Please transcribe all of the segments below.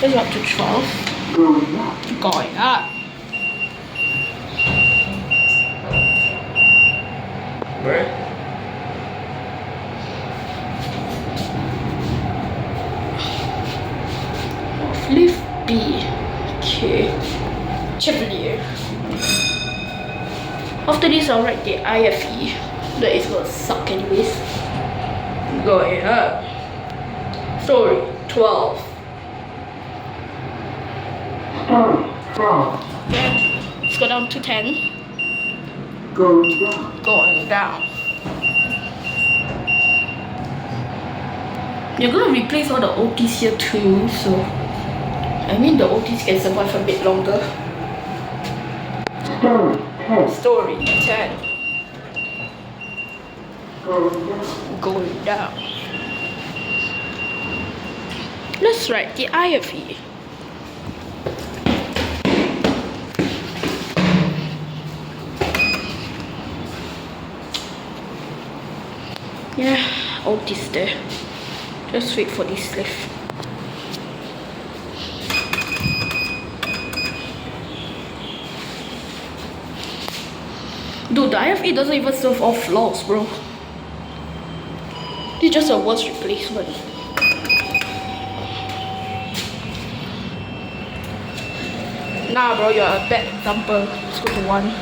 Let's go up to 12. Going up. Where? Lift B. Okay. Chevalier. After this, I'll write the iFE. That is gonna suck anyways. Going up. Story 12. Okay. Let's go down to 10. Going down. Going down. You're gonna replace all the Otis here too, so I mean the Otis can survive a bit longer. Story 10. Going down. Let's write the iFE. Yeah, Otis there. Just wait for this lift. Dude, the iFE doesn't even serve all floors, bro. It's just a worse replacement. Nah, bro, you're a bad example. Let's go to 1.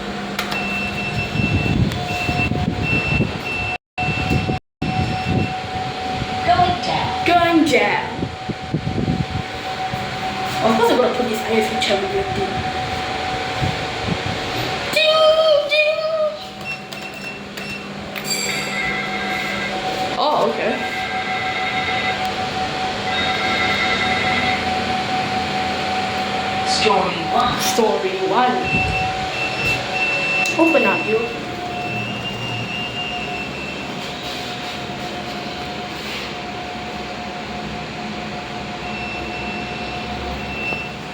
Going down. Of course, I'm gonna put this iFE Chevalier thing. Ding, ding. Oh, okay. Story 1. Open up, you.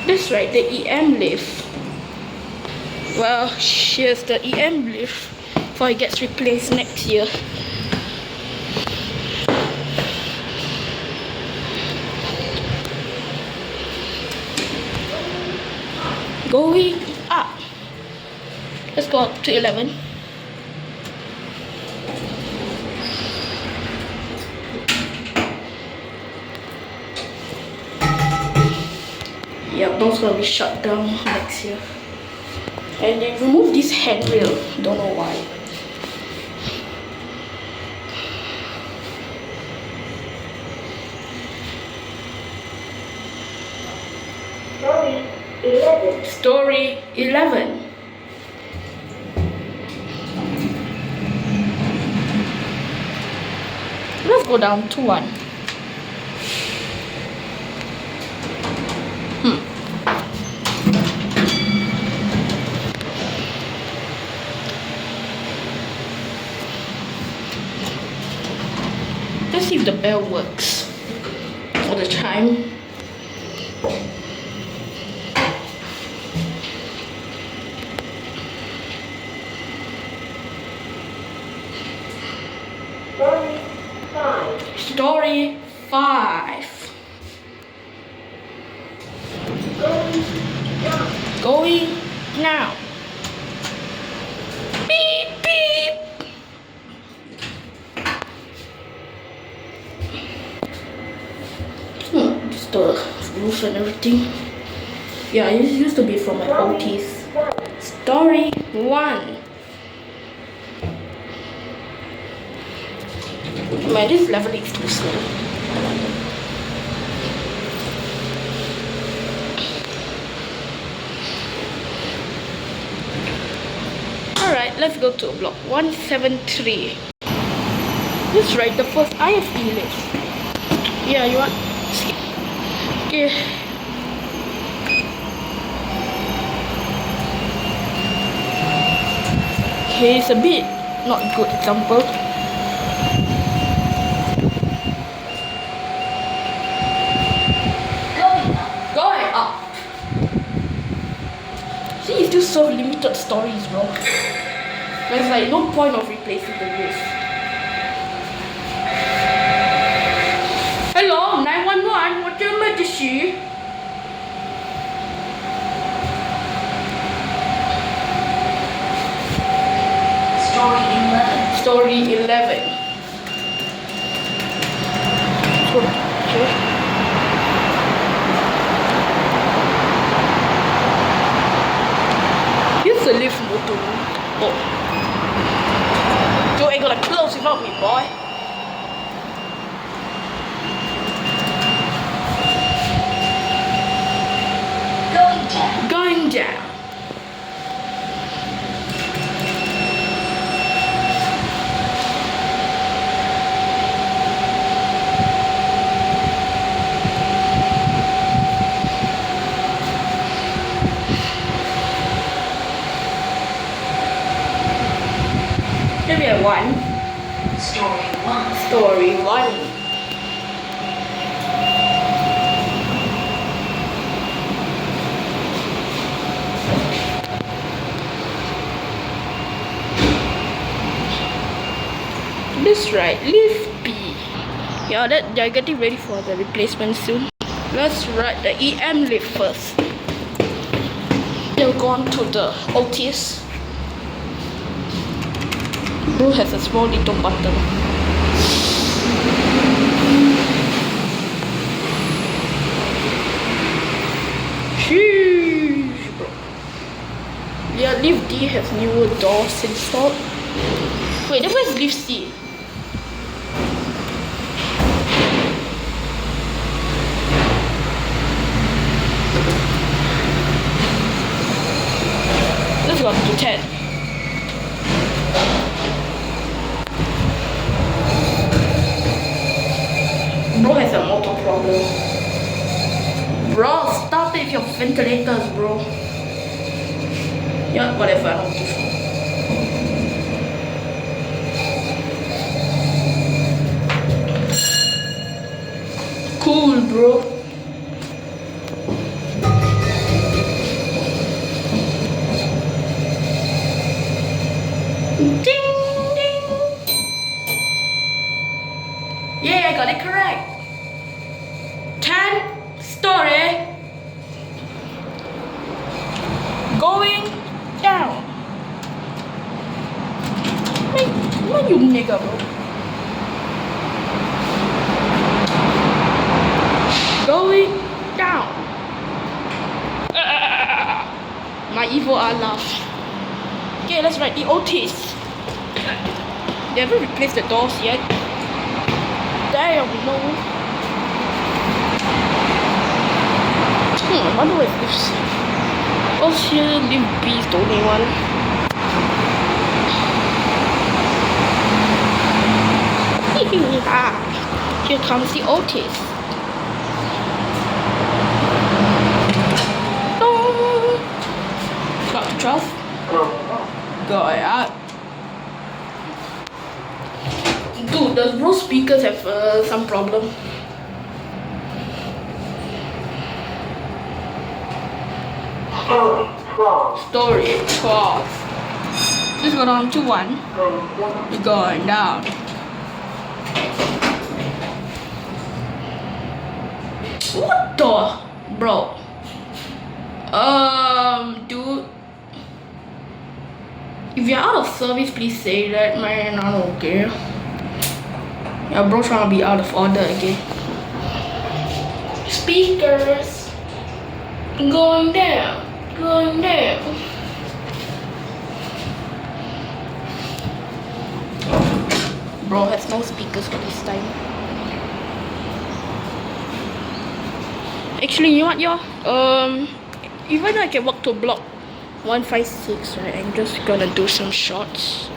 That's right, the EM lift. Well, here's the EM lift before it gets replaced next year. Going up. Let's go up to 11. Yep, those gonna be shut down next year. And they removed this handrail. Don't know why. Story 11. Let's go down to 1. Let's see if the bell works. Or the chime. Story 5. Going now. Beep beep. Just the roof and everything. Yeah, it used to be from my Otis. Story 1. Man, this leveling is too slow. Alright, let's go to block 173. Let's write the first iFE list. Yeah, you want? Okay. Okay, it's a bit not good example. Going up. See, it's still so limited stories, bro. There's like no point of replacing the list. Hello, 911, what's your emergency? go. Okay. Here's the lift motor. Oh. You ain't gonna close without me, boy. Going down. Here we have one. Story one. This right, lift B. Yeah, that they're getting ready for the replacement soon. Let's ride the EM lift first. They'll go on to the Otis. Bro has a small little button. Sheesh, bro. Yeah, lift D has newer doors installed. Wait, then where's lift C? Let's go to 10. Bro has a motor problem. Bro, stop it with your ventilators, bro. Yeah, whatever, I don't give a fuck. Cool, bro. Ding, ding. Yeah, I got it correct. 10 story. Going down. Hey, what you nigga, bro? Going down. My evil eye laugh. Okay, let's write the Otis. They haven't replaced the doors yet. Damn, no. I wonder where lift C. Oh, here, lift B is the only one. Here comes the Otis. Got the trust. Go out. Dude, does bro speakers have some problem? Story 12. Let's go down to 1. We're going down. What the? Bro. Dude. If you're out of service, please say that, man. I don't care. Yeah, bro trying to be out of order again. Speakers. Going down. Going down. Bro has no speakers for this time. Actually, you know what, y'all? Even though I can walk to block 156, right? I'm just gonna do some shots.